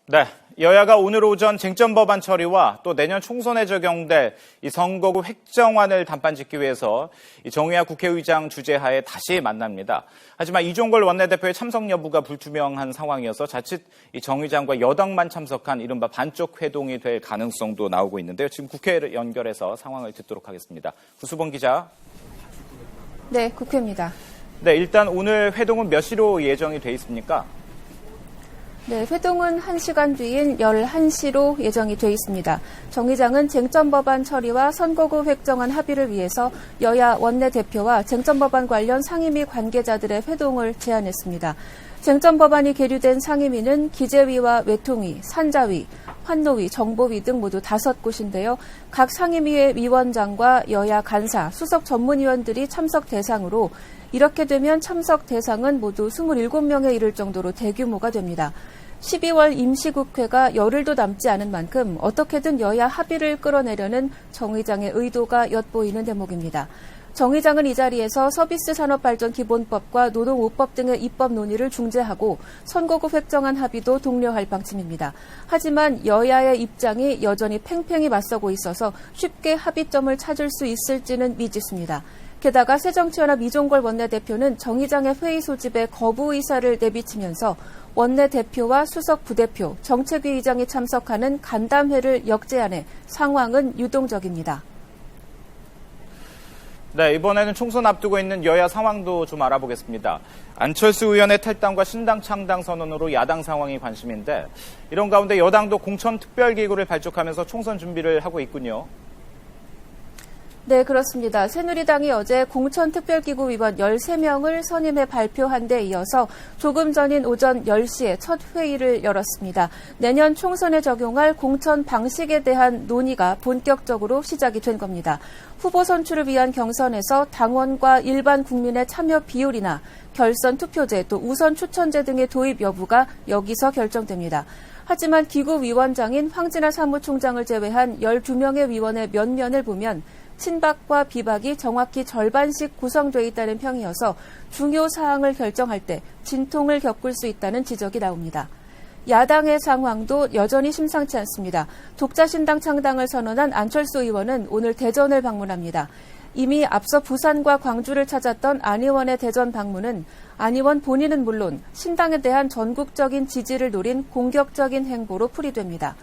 네, 여야가 오늘 오전 쟁점 법안 처리와 또 내년 총선에 적용될 이 선거구 획정안을 단판짓기 위해서 정의화 국회의장 주재하에 다시 만납니다. 하지만 이종걸 원내대표의 참석 여부가 불투명한 상황이어서 자칫 이 정 의장과 여당만 참석한 이른바 반쪽 회동이 될 가능성도 나오고 있는데요. 지금 국회를 연결해서 상황을 듣도록 하겠습니다. 구수봉 기자. 네, 국회입니다. 네, 일단 오늘 회동은 몇 시로 예정이 돼 있습니까? 네, 회동은 1시간 뒤인 11시로 예정이 돼 있습니다. 정 의장은 쟁점 법안 처리와 선거구 획정안 합의를 위해서 여야 원내대표와 쟁점 법안 관련 상임위 관계자들의 회동을 제안했습니다. 쟁점 법안이 계류된 상임위는 기재위와 외통위, 산자위, 환노위, 정보위 등 모두 5곳인데요. 각 상임위의 위원장과 여야 간사, 수석 전문위원들이 참석 대상으로 이렇게 되면 참석 대상은 모두 27명에 이를 정도로 대규모가 됩니다. 12월 임시국회가 열흘도 남지 않은 만큼 어떻게든 여야 합의를 끌어내려는 정 의장의 의도가 엿보이는 대목입니다. 정 의장은 이 자리에서 서비스산업발전기본법과 노동오법 등의 입법 논의를 중재하고 선거구 획정안 합의도 독려할 방침입니다. 하지만 여야의 입장이 여전히 팽팽히 맞서고 있어서 쉽게 합의점을 찾을 수 있을지는 미지수입니다. 게다가 새정치연합 이종걸 원내대표는 정 의장의 회의 소집에 거부 의사를 내비치면서 원내대표와 수석 부대표, 정책위 의장이 참석하는 간담회를 역제안해 상황은 유동적입니다. 네, 이번에는 총선 앞두고 있는 여야 상황도 좀 알아보겠습니다. 안철수 의원의 탈당과 신당 창당 선언으로 야당 상황이 관심인데 이런 가운데 여당도 공천특별기구를 발족하면서 총선 준비를 하고 있군요. 네, 그렇습니다. 새누리당이 어제 공천특별기구 위원 13명을 선임해 발표한 데 이어서 조금 전인 오전 10시에 첫 회의를 열었습니다. 내년 총선에 적용할 공천 방식에 대한 논의가 본격적으로 시작이 된 겁니다. 후보 선출을 위한 경선에서 당원과 일반 국민의 참여 비율이나 결선 투표제 또 우선 추천제 등의 도입 여부가 여기서 결정됩니다. 하지만 기구 위원장인 황진하 사무총장을 제외한 12명의 위원의 면면을 보면 친박과 비박이 정확히 절반씩 구성돼 있다는 평이어서 중요 사항을 결정할 때 진통을 겪을 수 있다는 지적이 나옵니다. 야당의 상황도 여전히 심상치 않습니다. 독자신당 창당을 선언한 안철수 의원은 오늘 대전을 방문합니다. 이미 앞서 부산과 광주를 찾았던 안 의원의 대전 방문은 안 의원 본인은 물론 신당에 대한 전국적인 지지를 노린 공격적인 행보로 풀이됩니다.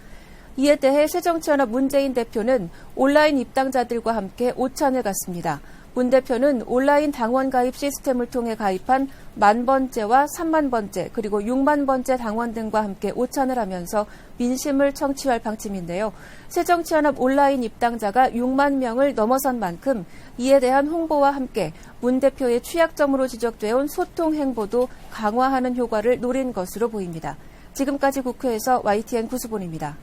이에 대해 새정치연합 문재인 대표는 온라인 입당자들과 함께 오찬을 갔습니다. 문 대표는 온라인 당원 가입 시스템을 통해 가입한 10,000번째와 30,000번째 그리고 60,000번째 당원 등과 함께 오찬을 하면서 민심을 청취할 방침인데요. 새정치연합 온라인 입당자가 6만 명을 넘어선 만큼 이에 대한 홍보와 함께 문 대표의 취약점으로 지적되어 온 소통 행보도 강화하는 효과를 노린 것으로 보입니다. 지금까지 국회에서 YTN 구수본입니다.